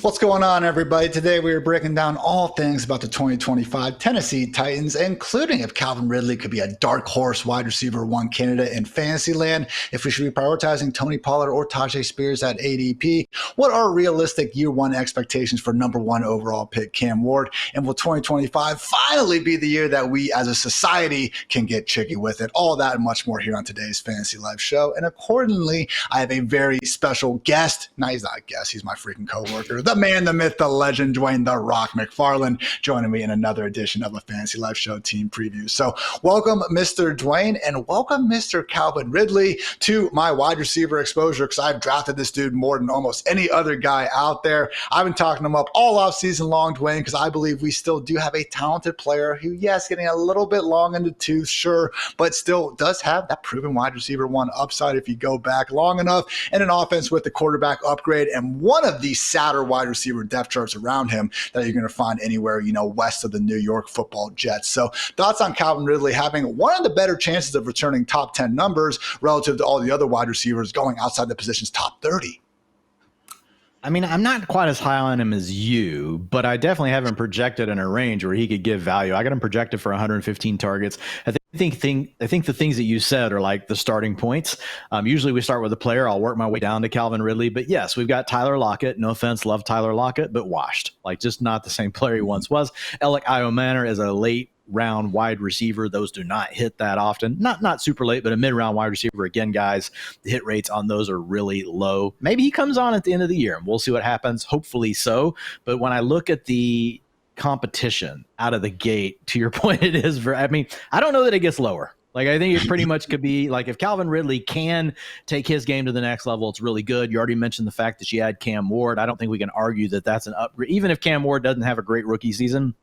What's going on, everybody? Today we are breaking down all things about the 2025 Tennessee Titans, including if Calvin Ridley could be a dark horse wide receiver one candidate in fantasy land, if we should be prioritizing Tony Pollard or Tyjae Spears at ADP, what are realistic year one expectations for number one overall pick Cam Ward, and will 2025 finally be the year that we as a society can get chicky with it? All that and much more here on today's Fantasy Life show. And accordingly, I have a very special guest. No, he's not a guest. He's my freaking coworker. The man, the myth, the legend, Dwain "The Rock" McFarland, joining me in another edition of a Fantasy Life Show team preview. So welcome, Mr. Dwain, and welcome, Mr. Calvin Ridley, to my wide receiver exposure, because I've drafted this dude more than almost any other guy out there. I've been talking him up all off season long, Dwain, because I believe we still do have a talented player who, yes, getting a little bit long in the tooth, sure, but still does have that proven wide receiver one upside if you go back long enough, and an offense with the quarterback upgrade and one of the sadder wide receiver depth charts around him that you're going to find anywhere, west of the New York Football Jets. So thoughts on Calvin Ridley having one of the better chances of returning top 10 numbers relative to all the other wide receivers going outside the position's top 30? I mean, I'm not quite as high on him as you, but I definitely have him projected in a range where he could give value. I got him projected for 115 targets. I think the things that you said are like the starting points. Usually we start with a player. I'll work my way down to Calvin Ridley. But yes, we've got Tyler Lockett. No offense, love Tyler Lockett, but washed. Like, just not the same player he once was. Alec Iomanner is a late round wide receiver. Those do not hit that often. Not super late, but a mid-round wide receiver. Again, guys, the hit rates on those are really low. Maybe he comes on at the end of the year, and we'll see what happens. Hopefully so. But when I look at the competition out of the gate, to your point, it is I don't know that it gets lower. Like, I think it pretty much could be like, if Calvin Ridley can take his game to the next level, it's really good. You already mentioned the fact that you had Cam Ward. I don't think we can argue that that's an upgrade. Even if Cam Ward doesn't have a great rookie season,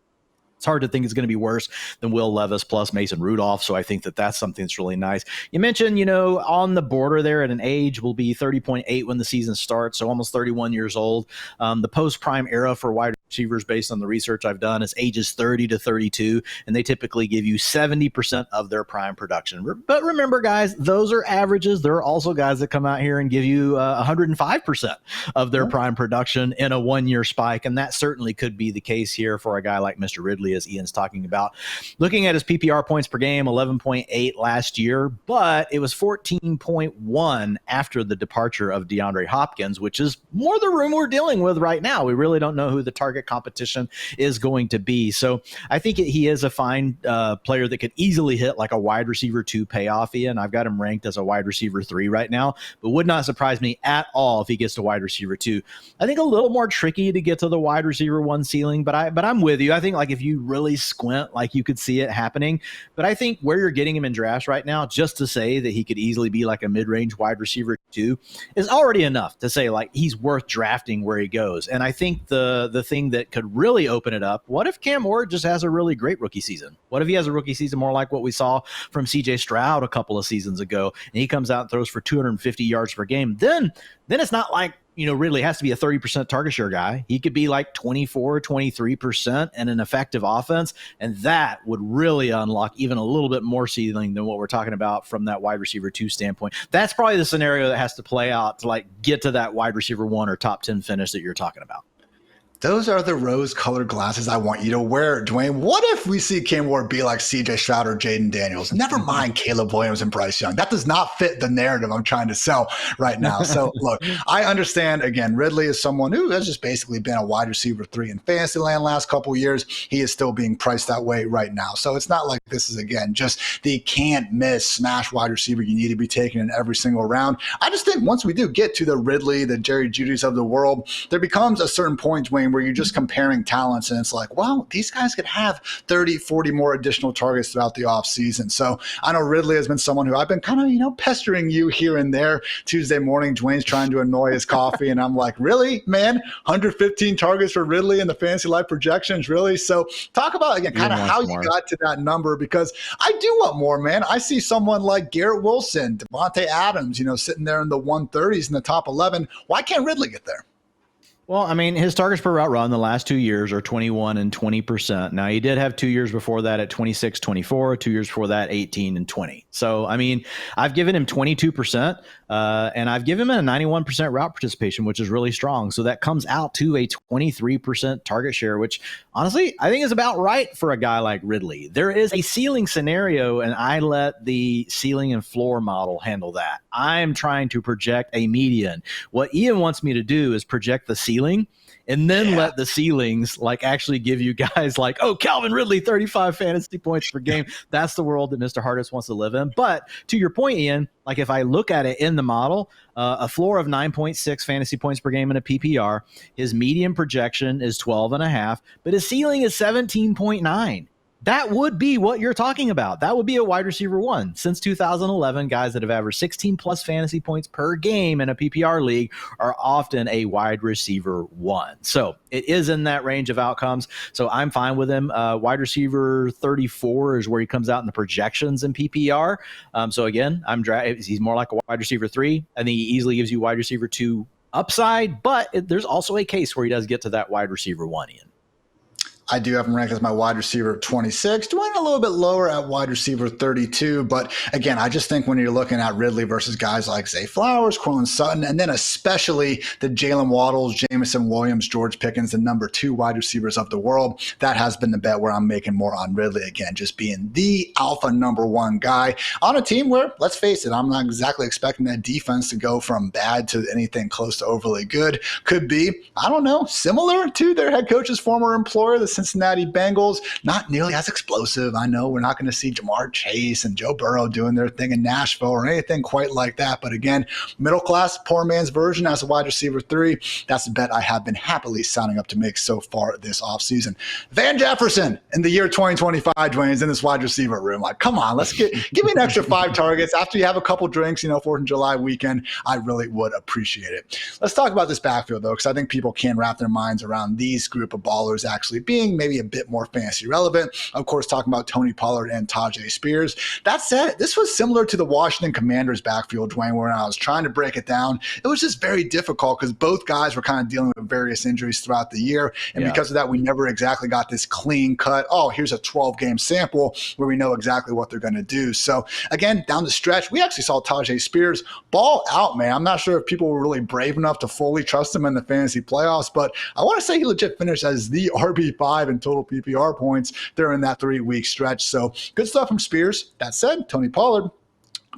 it's hard to think it's going to be worse than Will Levis plus Mason Rudolph. So I think that that's something that's really nice. You mentioned, on the border there at an age, will be 30.8 when the season starts. So almost 31 years old. The post-prime era for wide receivers, based on the research I've done, is ages 30 to 32. And they typically give you 70% of their prime production. But remember, guys, those are averages. There are also guys that come out here and give you 105% of their prime production in a one-year spike. And that certainly could be the case here for a guy like Mr. Ridley, as Ian's talking about. Looking at his PPR points per game, 11.8 last year, but it was 14.1 after the departure of DeAndre Hopkins, which is more the room we're dealing with right now. We really don't know who the target competition is going to be. So I think he is a fine player that could easily hit like a wide receiver 2 payoff, Ian. I've got him ranked as a wide receiver 3 right now, but would not surprise me at all if he gets to wide receiver 2. I think a little more tricky to get to the wide receiver 1 ceiling, but I'm with you. I think, like, if you really squint, like, you could see it happening. But I think where you're getting him in drafts right now, just to say that he could easily be like a mid-range wide receiver 2 is already enough to say, like, he's worth drafting where he goes. And I think the thing that could really open it up, what if Cam Ward just has a really great rookie season? What if he has a rookie season more like what we saw from CJ Stroud a couple of seasons ago, and he comes out and throws for 250 yards per game? Then it's not like, Ridley has to be a 30% target share guy. He could be like 24, 23% and an effective offense. And that would really unlock even a little bit more ceiling than what we're talking about from that wide receiver 2 standpoint. That's probably the scenario that has to play out to, like, get to that wide receiver 1 or top 10 finish that you're talking about. Those are the rose-colored glasses I want you to wear, Dwain. What if we see Cam Ward be like CJ Stroud or Jaden Daniels? Never mind Caleb Williams and Bryce Young. That does not fit the narrative I'm trying to sell right now. So, look, I understand, again, Ridley is someone who has just basically been a wide receiver 3 in fantasy land last couple of years. He is still being priced that way right now. So it's not like this is, again, just the can't-miss smash wide receiver you need to be taking in every single round. I just think once we do get to the Ridley, the Jerry Judys of the world, there becomes a certain point, Dwain, where you're just comparing talents, and it's like, well, these guys could have 30, 40 more additional targets throughout the offseason. So I know Ridley has been someone who I've been kind of, pestering you here and there. Tuesday morning, Dwayne's trying to annoy his coffee, and I'm like, really, man? 115 targets for Ridley in the Fantasy Life projections, really? So talk about, again, kind of how you got to that number, because I do want more, man. I see someone like Garrett Wilson, Devontae Adams, sitting there in the 130s in the top 11. Why can't Ridley get there? Well, I mean, his targets per route run the last 2 years are 21 and 20%. Now, he did have 2 years before that at 26, 24, 2 years before that, 18 and 20. So, I mean, I've given him 22%, and I've given him a 91% route participation, which is really strong. So that comes out to a 23% target share, which honestly, I think is about right for a guy like Ridley. There is a ceiling scenario, and I let the ceiling and floor model handle that. I'm trying to project a median. What Ian wants me to do is project the ceiling and then let the ceilings like actually give you guys like, oh, Calvin Ridley, 35 fantasy points per game. That's the world that Mr. Hartitz wants to live in. But to your point, Ian, like if I look at it in the model, a floor of 9.6 fantasy points per game in a PPR, his median projection is 12.5, but his ceiling is 17.9. That would be what you're talking about. That would be a wide receiver one. Since 2011, guys that have averaged 16 plus fantasy points per game in a PPR league are often a wide receiver one. So it is in that range of outcomes. So I'm fine with him. Wide receiver 34 is where he comes out in the projections in PPR. So again, he's more like a wide receiver 3. I think he easily gives you wide receiver 2 upside, but there's also a case where he does get to that wide receiver 1, Ian. I do have him ranked as my wide receiver 26, Dwain a little bit lower at wide receiver 32. But again, I just think when you're looking at Ridley versus guys like Zay Flowers, Cortland Sutton, and then especially the Jalen Waddles, Jameson Williams, George Pickens, the number 2 wide receivers of the world, that has been the bet where I'm making more on Ridley again, just being the alpha number 1 guy on a team where, let's face it, I'm not exactly expecting that defense to go from bad to anything close to overly good. Could be, I don't know, similar to their head coach's former employer, the Cincinnati Bengals, not nearly as explosive. I know we're not going to see Jamar Chase and Joe Burrow doing their thing in Nashville or anything quite like that. But again, middle class, poor man's version as a wide receiver 3. That's a bet I have been happily signing up to make so far this offseason. Van Jefferson in the year 2025, Dwayne, is in this wide receiver room. Like, come on, give me an extra 5 targets after you have a couple drinks, 4th of July weekend. I really would appreciate it. Let's talk about this backfield, though, because I think people can wrap their minds around these group of ballers actually being maybe a bit more fantasy relevant. Of course, talking about Tony Pollard and Tyjae Spears. That said, this was similar to the Washington Commanders backfield, Dwayne, where I was trying to break it down. It was just very difficult because both guys were kind of dealing with various injuries throughout the year. And because of that, we never exactly got this clean cut, oh, here's a 12-game sample where we know exactly what they're going to do. So again, down the stretch, we actually saw Tyjae Spears ball out, man. I'm not sure if people were really brave enough to fully trust him in the fantasy playoffs, but I want to say he legit finished as the RB5 in total PPR points during that 3-week stretch. So good stuff from Spears. That said, Tony Pollard,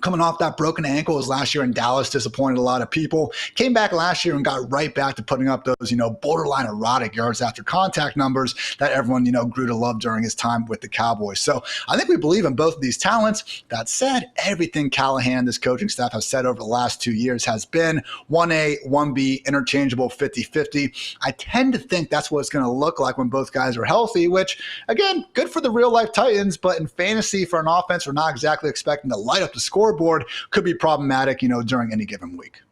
coming off that broken ankle his last year in Dallas, disappointed a lot of people. Came back last year and got right back to putting up those, borderline erotic yards after contact numbers that everyone, grew to love during his time with the Cowboys. So I think we believe in both of these talents. That said, everything Callahan, this coaching staff, has said over the last 2 years has been 1A, 1B, interchangeable 50-50. I tend to think that's what it's going to look like when both guys are healthy, which, again, good for the real-life Titans, but in fantasy for an offense, we're not exactly expecting to light up the scoreboard. Could be problematic, during any given week.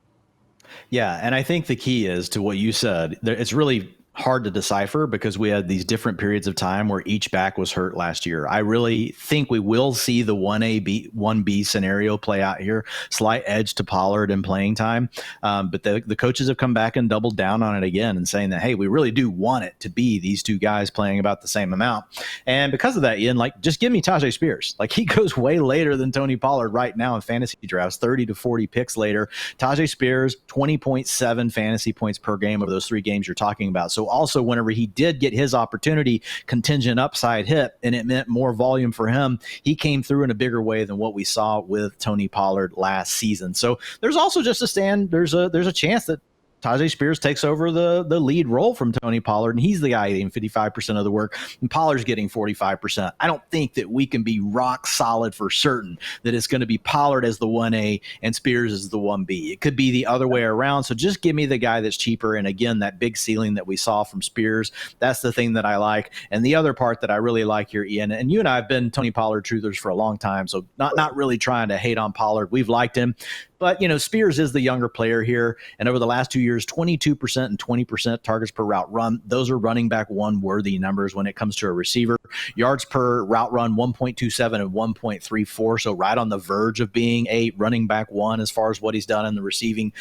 Yeah, and I think the key is to what you said. It's really hard to decipher because we had these different periods of time where each back was hurt last year. I really think we will see the 1A, 1B scenario play out here, slight edge to Pollard in playing time. But the coaches have come back and doubled down on it again and saying that, hey, we really do want it to be these two guys playing about the same amount. And because of that, Ian, just give me Tyjae Spears. He goes way later than Tony Pollard right now in fantasy drafts, 30 to 40 picks later. Tyjae Spears, 20.7 fantasy points per game over those 3 games you're talking about. So also whenever he did get his opportunity, contingent upside hit, and it meant more volume for him, he came through in a bigger way than what we saw with Tony Pollard last season. So there's also just there's a chance that Tyjae Spears takes over the lead role from Tony Pollard, and he's the guy getting 55% of the work, and Pollard's getting 45%. I don't think that we can be rock solid for certain that it's going to be Pollard as the 1A and Spears as the 1B. It could be the other way around, so just give me the guy that's cheaper, and again, that big ceiling that we saw from Spears, that's the thing that I like. And the other part that I really like here, Ian, and you and I have been Tony Pollard truthers for a long time, so not really trying to hate on Pollard. We've liked him. But, Spears is the younger player here. And over the last 2 years, 22% and 20% targets per route run. Those are running back 1 worthy numbers when it comes to a receiver. Yards per route run, 1.27 and 1.34. So right on the verge of being a running back 1 as far as what he's done in the receiving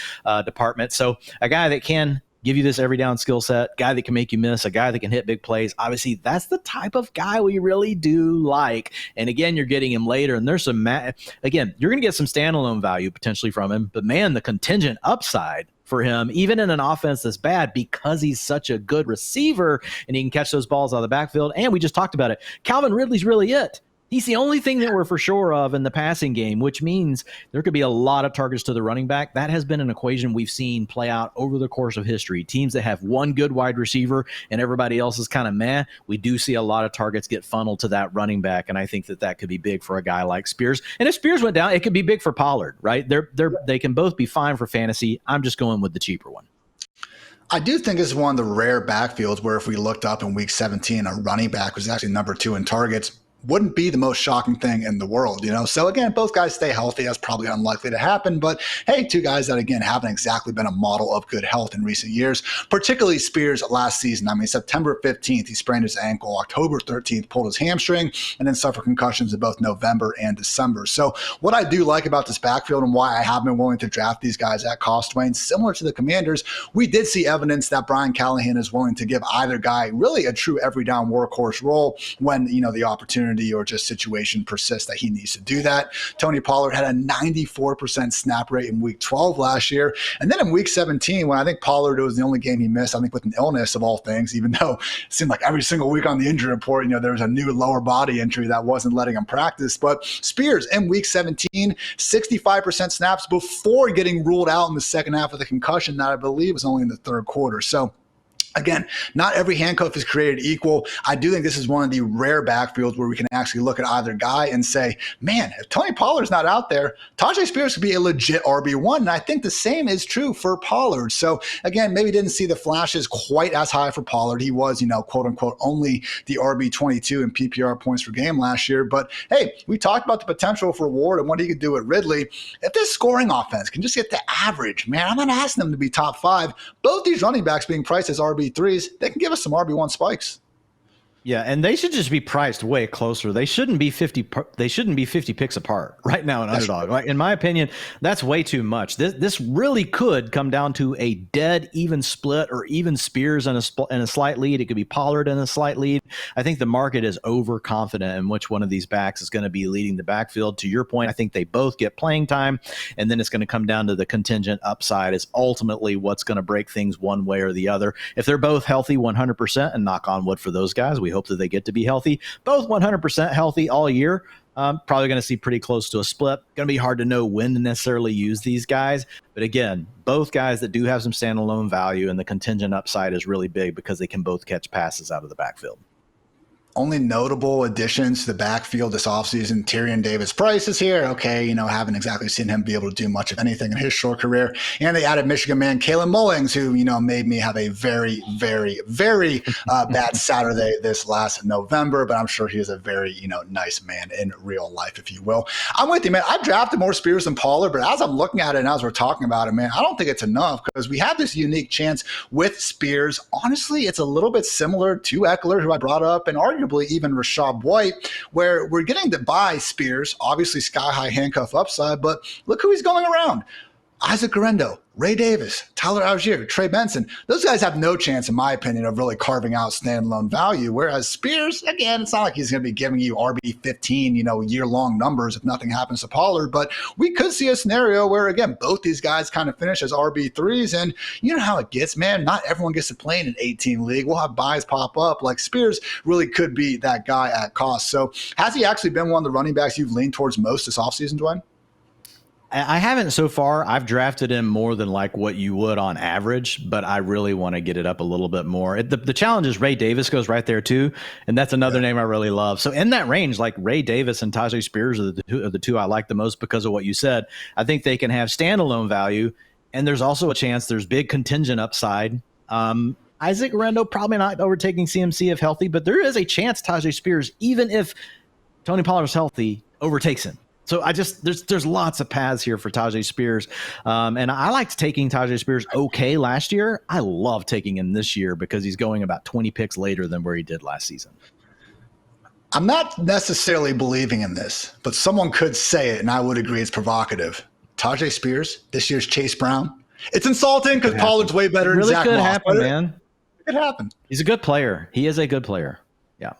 department. So a guy that can give you this every down skill set, guy that can make you miss, a guy that can hit big plays. Obviously, that's the type of guy we really do like. And again, you're getting him later, and there's some again, you're going to get some standalone value potentially from him, but man, the contingent upside for him, even in an offense that's bad, because he's such a good receiver and he can catch those balls out of the backfield. And we just talked about it. Calvin Ridley's really it. He's the only thing that we're for sure of in the passing game, which means there could be a lot of targets to the running back. That has been an equation we've seen play out over the course of history. Teams that have one good wide receiver and everybody else is kind of meh, we do see a lot of targets get funneled to that running back, and I think that could be big for a guy like Spears. And if Spears went down, it could be big for Pollard, right? They can both be fine for fantasy. I'm just going with the cheaper one. I do think this is one of the rare backfields where if we looked up in week 17, a running back was actually number 2 in targets. Wouldn't be the most shocking thing in the world, you know? So again, both guys stay healthy. That's probably unlikely to happen. But hey, 2 guys that, again, haven't exactly been a model of good health in recent years, particularly Spears last season. I mean, September 15th, he sprained his ankle. October 13th, pulled his hamstring, and then suffered concussions in both November and December. So what I do like about this backfield and why I have been willing to draft these guys at cost, Dwain, similar to the Commanders, we did see evidence that Brian Callahan is willing to give either guy really a true every down workhorse role when, you know, the opportunity or just situation persists that he needs to do that. Tony Pollard had a 94% snap rate in week 12 last year. And then in week 17, when I think Pollard, it was the only game he missed, I think with an illness of all things, even though it seemed like every single week on the injury report, you know, there was a new lower body injury that wasn't letting him practice. But Spears in week 17, 65% snaps before getting ruled out in the second half of the concussion that I believe was only in the third quarter. So again, not every handcuff is created equal. I do think this is one of the rare backfields where we can actually look at either guy and say, man, if Tony Pollard's not out there, Tyjae Spears could be a legit RB1. And I think the same is true for Pollard. So again, maybe didn't see the flashes quite as high for Pollard. He was, you know, quote unquote, only the RB22 in PPR points per game last year. But hey, we talked about the potential for Ward and what he could do at Ridley. If this scoring offense can just get the average, man, I'm not asking them to be top 5. Both these running backs being priced as RB3s, they can give us some RB1 spikes. Yeah, and they should just be priced way closer. They shouldn't be 50. They shouldn't be 50 picks apart right now in underdog. Right? In my opinion, that's way too much. This really could come down to a dead even split, or even Spears in a slight lead. It could be Pollard in a slight lead. I think the market is overconfident in which one of these backs is going to be leading the backfield. To your point, I think they both get playing time, and then it's going to come down to the contingent upside is ultimately what's going to break things one way or the other. If they're both healthy 100%, and knock on wood for those guys, we hope that they get to be healthy, both 100% healthy all year. Probably going to see pretty close to a split. Going to be hard to know when to necessarily use these guys. But again, both guys that do have some standalone value, and the contingent upside is really big because they can both catch passes out of the backfield. Only notable additions to the backfield this offseason, Tyrion Davis-Price is here. Okay, you know, haven't exactly seen him be able to do much of anything in his short career. And they added Michigan man Kalen Mullings, who, you know, made me have a very, very, very bad Saturday this last November. But I'm sure he is a very, you know, nice man in real life, if you will. I'm with you, man. I've drafted more Spears than Pollard, but as I'm looking at it and as we're talking about it, man, I don't think it's enough because we have this unique chance with Spears. Honestly, it's a little bit similar to Eckler, who I brought up, and arguably even Rachaad White, where we're getting to buy Spears, obviously sky-high handcuff upside, but look who he's going around. Isaac Guerendo, Ray Davis, Tyler Algier, Trey Benson. Those guys have no chance, in my opinion, of really carving out standalone value, whereas Spears, again, it's not like he's going to be giving you RB15, you know, year-long numbers if nothing happens to Pollard, but we could see a scenario where, again, both these guys kind of finish as RB3s, and you know how it gets, man. Not everyone gets to play in an 18 league. We'll have buys pop up. Like, Spears really could be that guy at cost. So has he actually been one of the running backs you've leaned towards most this offseason, Dwain? I haven't so far. I've drafted him more than like what you would on average, but I really want to get it up a little bit more. The challenge is Ray Davis goes right there too, and that's another name I really love. So in that range, like Ray Davis and Tyjae Spears are the two I like the most because of what you said. I think they can have standalone value, and there's also a chance there's big contingent upside. Isaac Guerendo probably not overtaking CMC if healthy, but there is a chance Tyjae Spears, even if Tony Pollard is healthy, overtakes him. So there's lots of paths here for Tyjae Spears. And I liked taking Tyjae Spears okay last year. I love taking him this year because he's going about 20 picks later than where he did last season. I'm not necessarily believing in this, but someone could say it, and I would agree it's provocative. Tyjae Spears, this year's Chase Brown. It's insulting because Pollard's way better than Zach Moss. Really could happen, man. It could happen. He's a good player. He is a good player. Yeah.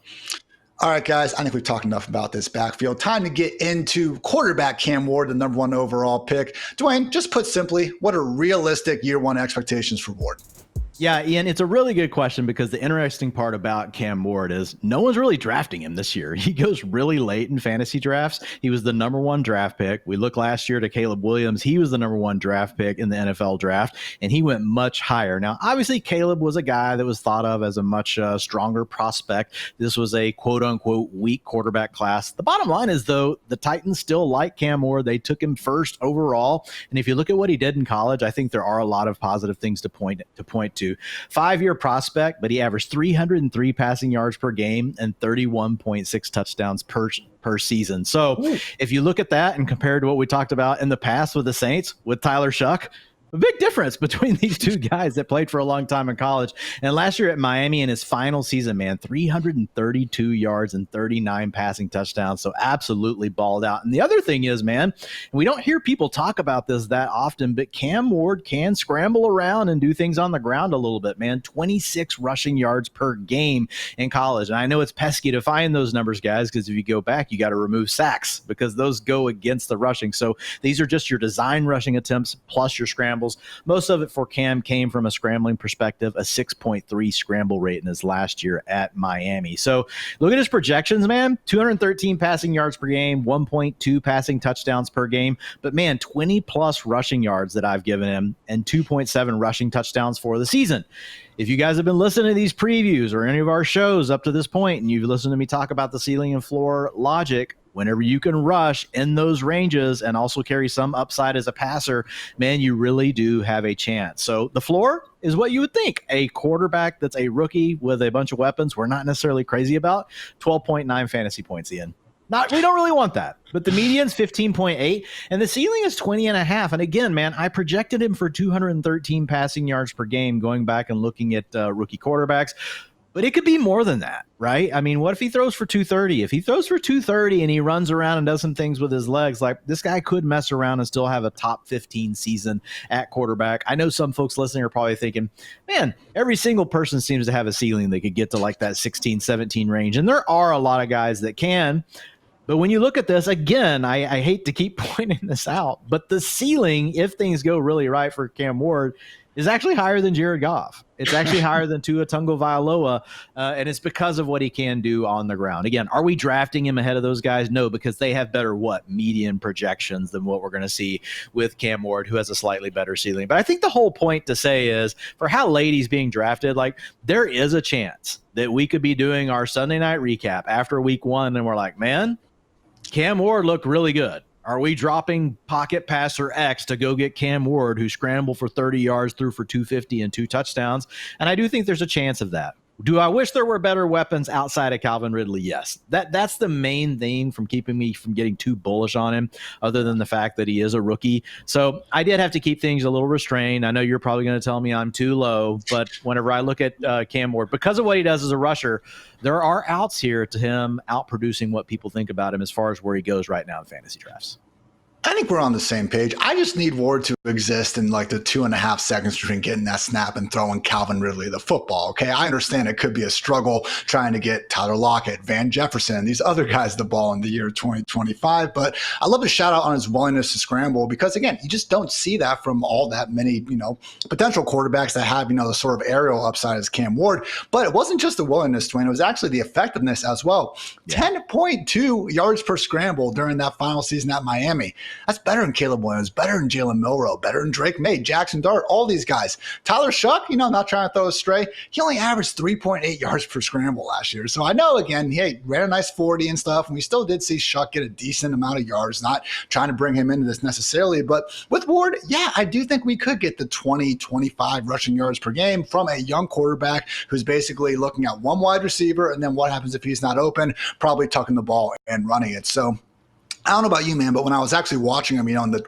All right, guys, I think we've talked enough about this backfield. Time to get into quarterback Cam Ward, the number 1 overall pick. Dwayne, just put simply, what are realistic year 1 expectations for Ward? Yeah, Ian, it's a really good question because the interesting part about Cam Ward is no one's really drafting him this year. He goes really late in fantasy drafts. He was the number 1 draft pick. We look last year to Caleb Williams. He was the number 1 draft pick in the NFL draft, and he went much higher. Now, obviously, Caleb was a guy that was thought of as a much stronger prospect. This was a quote-unquote weak quarterback class. The bottom line is, though, the Titans still like Cam Ward. They took him first overall, and if you look at what he did in college, I think there are a lot of positive things to point to. 5-year prospect, but he averaged 303 passing yards per game and 31.6 touchdowns per season. So if you look at that and compare to what we talked about in the past with the Saints, with Tyler Shuck, a big difference between these two guys that played for a long time in college. And last year at Miami in his final season, man, 332 yards and 39 passing touchdowns. So absolutely balled out. And the other thing is, man, we don't hear people talk about this that often, but Cam Ward can scramble around and do things on the ground a little bit, man. 26 rushing yards per game in college. And I know it's pesky to find those numbers, guys, because if you go back, you got to remove sacks because those go against the rushing. So these are just your design rushing attempts plus your scramble. Most of it for Cam came from a scrambling perspective, a 6.3 scramble rate in his last year at Miami. So look at his projections, man. 213 passing yards per game, 1.2 passing touchdowns per game. But, man, 20-plus rushing yards that I've given him and 2.7 rushing touchdowns for the season. If you guys have been listening to these previews or any of our shows up to this point and you've listened to me talk about the ceiling and floor logic, whenever you can rush in those ranges and also carry some upside as a passer, man, you really do have a chance. So the floor is what you would think. A quarterback that's a rookie with a bunch of weapons we're not necessarily crazy about, 12.9 fantasy points, Ian. We don't really want that. But the median's 15.8, and the ceiling is 20.5. And again, man, I projected him for 213 passing yards per game going back and looking at rookie quarterbacks. But it could be more than that, right? I mean, what if he throws for 230? If he throws for 230 and he runs around and does some things with his legs, like this guy could mess around and still have a top 15 season at quarterback. I know some folks listening are probably thinking, man, every single person seems to have a ceiling they could get to like that 16, 17 range. And there are a lot of guys that can. But when you look at this, again, I hate to keep pointing this out, but the ceiling, if things go really right for Cam Ward, is actually higher than Jared Goff. It's actually higher than Tua Tagovailoa, and it's because of what he can do on the ground. Again, are we drafting him ahead of those guys? No, because they have better, median projections than what we're going to see with Cam Ward, who has a slightly better ceiling. But I think the whole point to say is, for how late he's being drafted, like there is a chance that we could be doing our Sunday night recap after week 1, and we're like, man, Cam Ward looked really good. Are we dropping pocket passer X to go get Cam Ward, who scrambled for 30 yards, threw for 250 and 2 touchdowns? And I do think there's a chance of that. Do I wish there were better weapons outside of Calvin Ridley? Yes. That's the main thing from keeping me from getting too bullish on him, other than the fact that he is a rookie. So I did have to keep things a little restrained. I know you're probably going to tell me I'm too low, but whenever I look at Cam Ward, because of what he does as a rusher, there are outs here to him outproducing what people think about him as far as where he goes right now in fantasy drafts. I think we're on the same page. I just need Ward to exist in like the 2.5 seconds between getting that snap and throwing Calvin Ridley the football. Okay, I understand it could be a struggle trying to get Tyler Lockett, Van Jefferson, these other guys the ball in the year 2025. But I love to shout out on his willingness to scramble because, again, you just don't see that from all that many, potential quarterbacks that have, the sort of aerial upside as Cam Ward. But it wasn't just the willingness, Dwayne. It was actually the effectiveness as well. Yeah. 10.2 yards per scramble during that final season at Miami. That's better than Caleb Williams, better than Jalen Milroe, better than Drake May, Jackson Dart, all these guys. Tyler Shuck, not trying to throw a stray. He only averaged 3.8 yards per scramble last year. So I know, again, he ran a nice 40 and stuff, and we still did see Shuck get a decent amount of yards, not trying to bring him into this necessarily. But with Ward, yeah, I do think we could get the 20, 25 rushing yards per game from a young quarterback who's basically looking at one wide receiver, and then what happens if he's not open, probably tucking the ball and running it. So I don't know about you, man, but when I was actually watching him, in the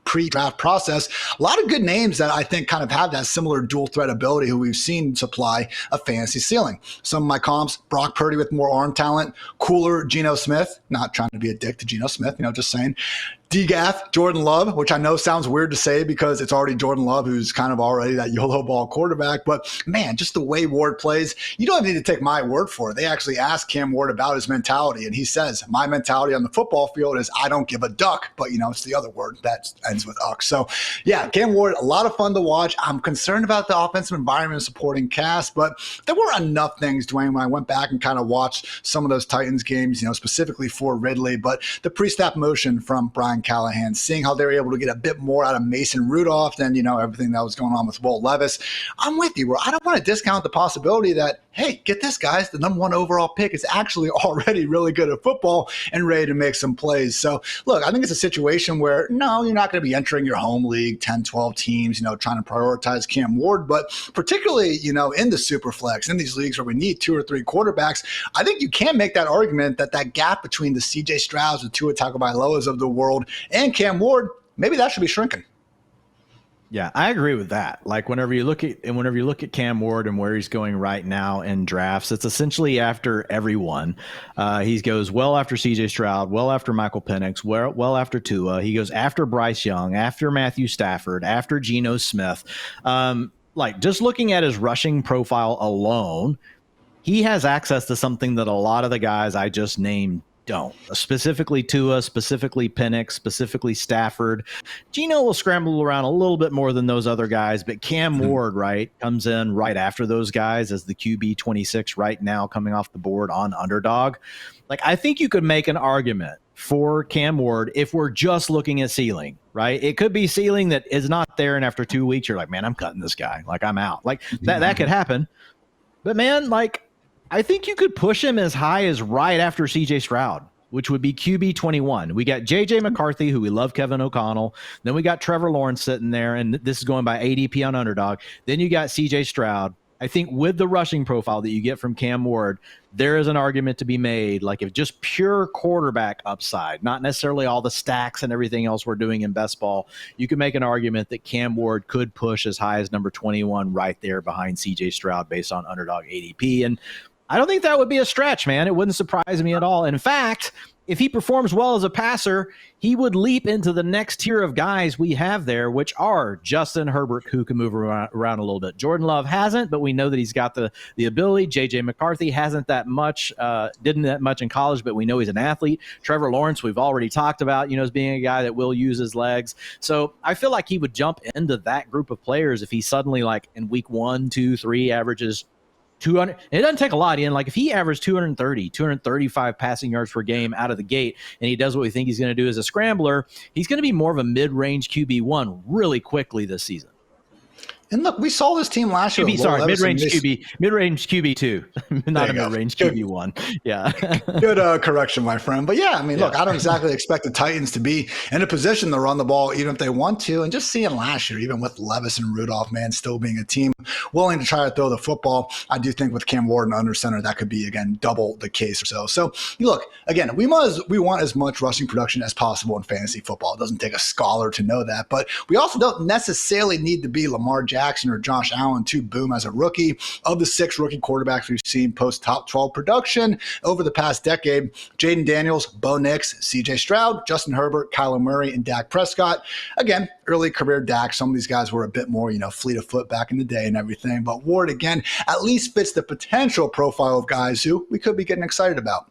pre-draft process. A lot of good names that I think kind of have that similar dual threat ability who we've seen supply a fantasy ceiling. Some of my comps, Brock Purdy with more arm talent, cooler Geno Smith, not trying to be a dick to Geno Smith, just saying. DGAF, Jordan Love, which I know sounds weird to say because it's already Jordan Love who's kind of already that YOLO ball quarterback. But man, just the way Ward plays, you don't need to take my word for it. They actually asked Cam Ward about his mentality, and he says, my mentality on the football field is I don't give a duck, but it's the other word that ends with uck. So yeah, Cam Ward, a lot of fun to watch. I'm concerned about the offensive environment and supporting cast, but there were enough things, Dwayne, when I went back and kind of watched some of those Titans games, specifically for Ridley, but the pre-snap motion from Brian Callahan, seeing how they were able to get a bit more out of Mason Rudolph than, everything that was going on with Will Levis. I'm with you, where I don't want to discount the possibility that, hey, get this, guys, the #1 overall pick is actually already really good at football and ready to make some plays. So, look, I think it's a situation where, no, you're not going to be entering your home league, 10, 12 teams, trying to prioritize Cam Ward, but particularly, in the super flex, in these leagues where we need 2 or 3 quarterbacks, I think you can make that argument that gap between the CJ Strouds, the Tua Tagovailoas of the world, and Cam Ward, maybe that should be shrinking. Yeah, I agree with that. Like whenever you look at Cam Ward and where he's going right now in drafts, it's essentially after everyone. He goes well after CJ Stroud, well after Michael Penix, well after Tua. He goes after Bryce Young, after Matthew Stafford, after Geno Smith. Like just looking at his rushing profile alone, he has access to something that a lot of the guys I just named don't. Specifically Tua, specifically Penix, specifically Stafford. Geno will scramble around a little bit more than those other guys, but Cam Ward, right, comes in right after those guys as the QB 26 right now coming off the board on Underdog. Like, I think you could make an argument for Cam Ward if we're just looking at ceiling, right? It could be ceiling that is not there, and after 2 weeks, you're like, man, I'm cutting this guy. Like, I'm out. Like, that could happen. But, man, like, I think you could push him as high as right after CJ Stroud, which would be QB 21. We got JJ McCarthy, who we love, Kevin O'Connell. Then we got Trevor Lawrence sitting there, and this is going by ADP on Underdog. Then you got CJ Stroud. I think with the rushing profile that you get from Cam Ward, there is an argument to be made, like if just pure quarterback upside, not necessarily all the stacks and everything else we're doing in best ball, you could make an argument that Cam Ward could push as high as number 21 right there behind CJ Stroud based on Underdog ADP. And I don't think that would be a stretch, man. It wouldn't surprise me at all. In fact, if he performs well as a passer, he would leap into the next tier of guys we have there, which are Justin Herbert, who can move around a little bit. Jordan Love hasn't, but we know that he's got the ability. JJ McCarthy hasn't that much, didn't that much in college, but we know he's an athlete. Trevor Lawrence, we've already talked about, as being a guy that will use his legs. So I feel like he would jump into that group of players if he suddenly, like in week 1, 2, 3, averages 200. It doesn't take a lot in. Like if he averaged 230, 235 passing yards per game out of the gate, and he does what we think he's going to do as a scrambler, he's going to be more of a mid-range QB1 really quickly this season. And look, we saw this team last year. Mid-range QB2, not a mid-range QB1. Yeah. Good correction, my friend. But yeah, I mean, look, I don't exactly expect the Titans to be in a position to run the ball, even if they want to. And just seeing last year, even with Levis and Rudolph, man, still being a team willing to try to throw the football, I do think with Cam Ward and under center, that could be, again, double the case or so. So look, again, we want as much rushing production as possible in fantasy football. It doesn't take a scholar to know that. But we also don't necessarily need to be Lamar Jackson or Josh Allen to boom as a rookie. Of the 6 rookie quarterbacks we've seen post top 12 production over the past decade, Jaden Daniels, Bo Nix, CJ Stroud, Justin Herbert, Kyler Murray, and Dak Prescott. Again, early career Dak. Some of these guys were a bit more, fleet of foot back in the day and everything. But Ward, again, at least fits the potential profile of guys who we could be getting excited about.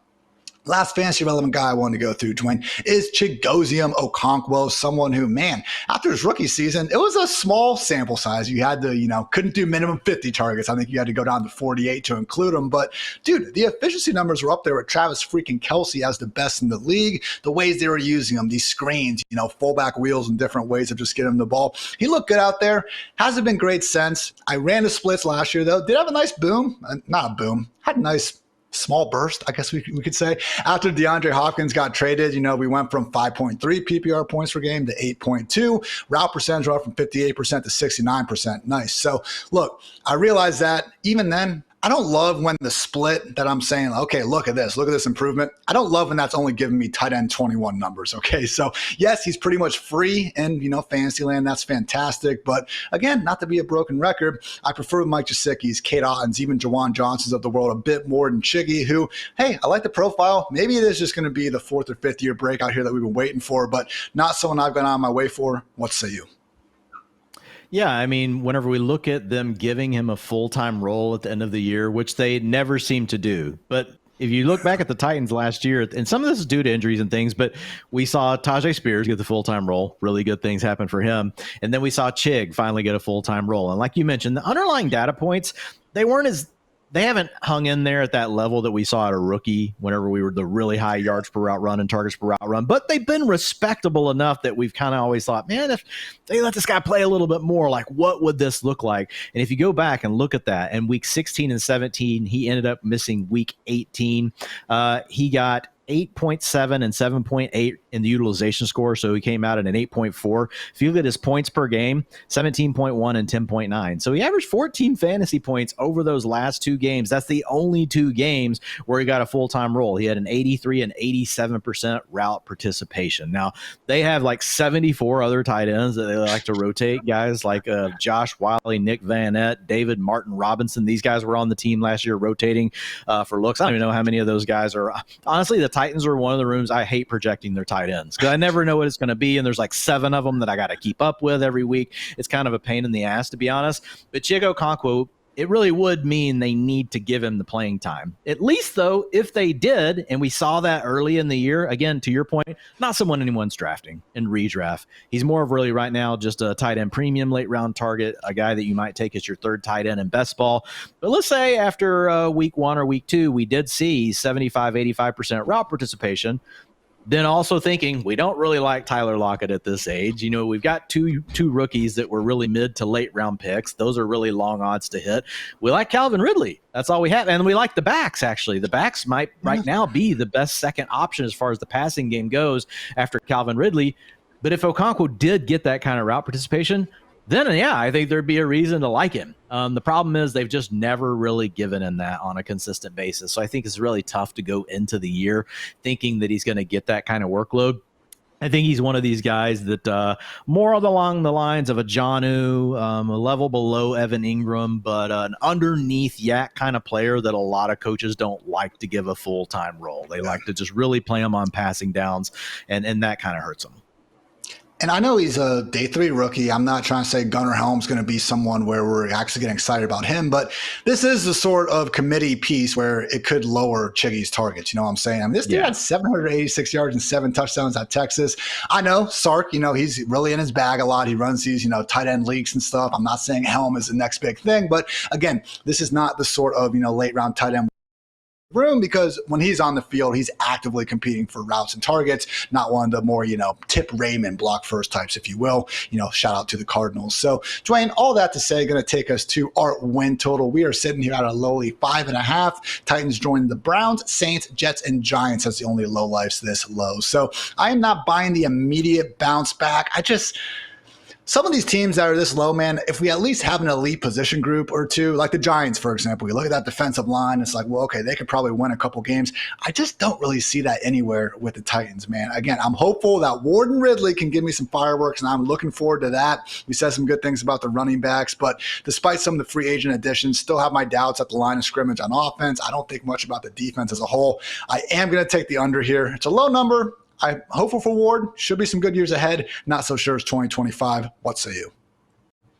Last fantasy relevant guy I wanted to go through, Dwayne, is Chigoziem Okonkwo, someone who, man, after his rookie season, it was a small sample size. You had to, couldn't do minimum 50 targets. I think you had to go down to 48 to include them. But, dude, the efficiency numbers were up there with Travis freaking Kelce as the best in the league. The ways they were using him, these screens, fullback wheels and different ways of just getting him the ball. He looked good out there. Hasn't been great since. I ran the splits last year, though. Did have a nice boom. Not a boom. Had a nice small burst, I guess we could say. After DeAndre Hopkins got traded, we went from 5.3 PPR points per game to 8.2. Route percentage went from 58% to 69%. Nice. So, look, I realized that even then, I don't love when the split that I'm saying, okay, look at this improvement. I don't love when that's only giving me tight end 21 numbers. Okay. So yes, he's pretty much free in, fantasy land. That's fantastic. But again, not to be a broken record, I prefer Mike Gesicki's, Kate Otten's, even Jawan Johnson's of the world a bit more than Chiggy, who, hey, I like the profile. Maybe it is just going to be the 4th or 5th year breakout here that we've been waiting for, but not someone I've gone on my way for. What say you? Yeah, I mean, whenever we look at them giving him a full-time role at the end of the year, which they never seem to do, but if you look back at the Titans last year, and some of this is due to injuries and things, but we saw Tyjae Spears get the full-time role. Really good things happen for him. And then we saw Chig finally get a full-time role. And like you mentioned, the underlying data points, they haven't hung in there at that level that we saw at a rookie whenever we were the really high yards per route run and targets per route run, but they've been respectable enough that we've kind of always thought, man, if they let this guy play a little bit more, like what would this look like? And if you go back and look at that, in week 16 and 17, he ended up missing week 18. He got 8.7 and 7.8 in the utilization score. So he came out at an 8.4. If you look at his points per game, 17.1 and 10.9. So he averaged 14 fantasy points over those last 2 games. That's the only 2 games where he got a full-time role. He had an 83 and 87% route participation. Now, they have like 74 other tight ends that they like to rotate, guys like Josh Wiley, Nick Vanette, David Martin Robinson. These guys were on the team last year rotating for looks. I don't even know how many of those guys are. Honestly, the Titans are one of the rooms I hate projecting their tight ends because I never know what it's going to be, and there's like 7 of them that I got to keep up with every week. It's kind of a pain in the ass, to be honest. But Chigoziem Okonkwo, it really would mean they need to give him the playing time. At least, though, if they did, and we saw that early in the year, again, to your point, not someone anyone's drafting in redraft. He's more of really right now just a tight end premium late round target, a guy that you might take as your 3rd tight end in best ball. But let's say after week 1 or week 2, we did see 75, 85% route participation. Then also thinking we don't really like Tyler Lockett at this age. We've got two rookies that were really mid to late round picks. Those are really long odds to hit. We like Calvin Ridley. That's all we have. And we like the backs, actually. The backs might right now be the best second option as far as the passing game goes after Calvin Ridley. But if Okonkwo did get that kind of route participation, then, yeah, I think there'd be a reason to like him. The problem is they've just never really given him that on a consistent basis. So I think it's really tough to go into the year thinking that he's going to get that kind of workload. I think he's one of these guys that more along the lines of a Jonnu, a level below Evan Ingram, but an underneath Yak kind of player that a lot of coaches don't like to give a full-time role. They like to just really play him on passing downs, and that kind of hurts him. And I know he's a day 3 rookie. I'm not trying to say Gunnar Helm's going to be someone where we're actually getting excited about him, but this is the sort of committee piece where it could lower Chiggy's targets. You know what I'm saying? I mean, this dude had 786 yards and 7 touchdowns at Texas. I know Sark, he's really in his bag a lot. He runs these, tight end leagues and stuff. I'm not saying Helm is the next big thing, but again, this is not the sort of, late round tight end room, because when he's on the field, he's actively competing for routes and targets, not one of the more, Tip Raymond block first types, if you will. Shout out to the Cardinals. So, Dwain, all that to say, going to take us to our win total. We are sitting here at a lowly 5.5. Titans joined the Browns, Saints, Jets, and Giants as the only low lives this low. So I am not buying the immediate bounce back. Some of these teams that are this low, man, if we at least have an elite position group or two, like the Giants, for example, we look at that defensive line, it's like, well, okay, they could probably win a couple games. I just don't really see that anywhere with the Titans, man. Again, I'm hopeful that Ward and Ridley can give me some fireworks, and I'm looking forward to that. We said some good things about the running backs, but despite some of the free agent additions, still have my doubts at the line of scrimmage on offense. I don't think much about the defense as a whole. I am going to take the under here. It's a low number. I'm hopeful for Ward. Should be some good years ahead. Not so sure it's 2025. What say you?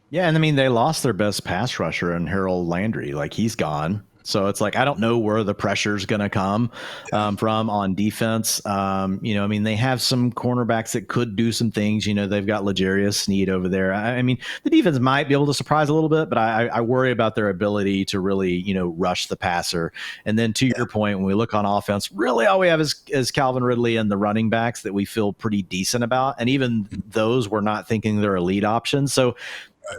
Yeah, and I mean, they lost their best pass rusher in Harold Landry. Like, he's gone. So it's like, I don't know where the pressure's going to come from on defense. They have some cornerbacks that could do some things. They've got L'Jarius Sneed over there. I mean, the defense might be able to surprise a little bit, but I worry about their ability to really, rush the passer. And then to your point, when we look on offense, really all we have is Calvin Ridley and the running backs that we feel pretty decent about. And even those, we're not thinking they're elite options. So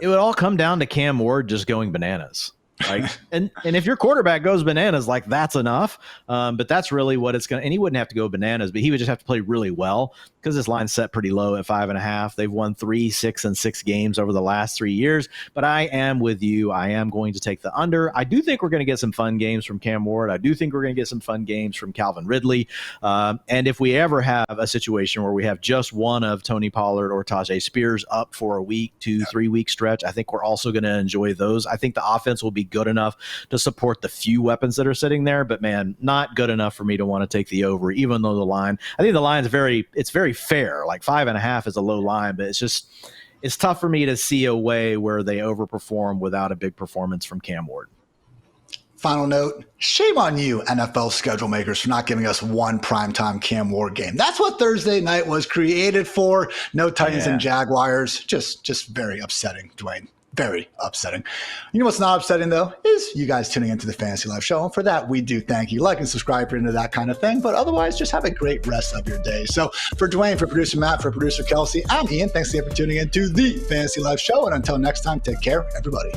it would all come down to Cam Ward just going bananas. Like, and if your quarterback goes bananas, like that's enough. But that's really what it's going to, and he wouldn't have to go bananas, but he would just have to play really well because this line's set pretty low at 5.5. They've won 3, 6, and 6 games over the last 3 years, but I am with you. I am going to take the under. I do think we're going to get some fun games from Cam Ward. I do think we're going to get some fun games from Calvin Ridley. And if we ever have a situation where we have just one of Tony Pollard or Tyjae Spears up for a week, 2, 3 week stretch, I think we're also going to enjoy those. I think the offense will be good enough to support the few weapons that are sitting there, but man, not good enough for me to want to take the over, even though the line, I think the line's very fair. Like 5.5 is a low line, but it's tough for me to see a way where they overperform without a big performance from Cam Ward. Final note, shame on you, NFL schedule makers, for not giving us one primetime Cam Ward game. That's what Thursday night was created for. No Titans and Jaguars. Just very upsetting, Dwain. Very upsetting. You know what's not upsetting, though, is you guys tuning into the Fantasy Life Show. And for that, we do thank you. Like and subscribe if you're into that kind of thing. But otherwise, just have a great rest of your day. So for Dwain, for producer Matt, for producer Kelsey, I'm Ian. Thanks again for tuning into the Fantasy Life Show. And until next time, take care, everybody.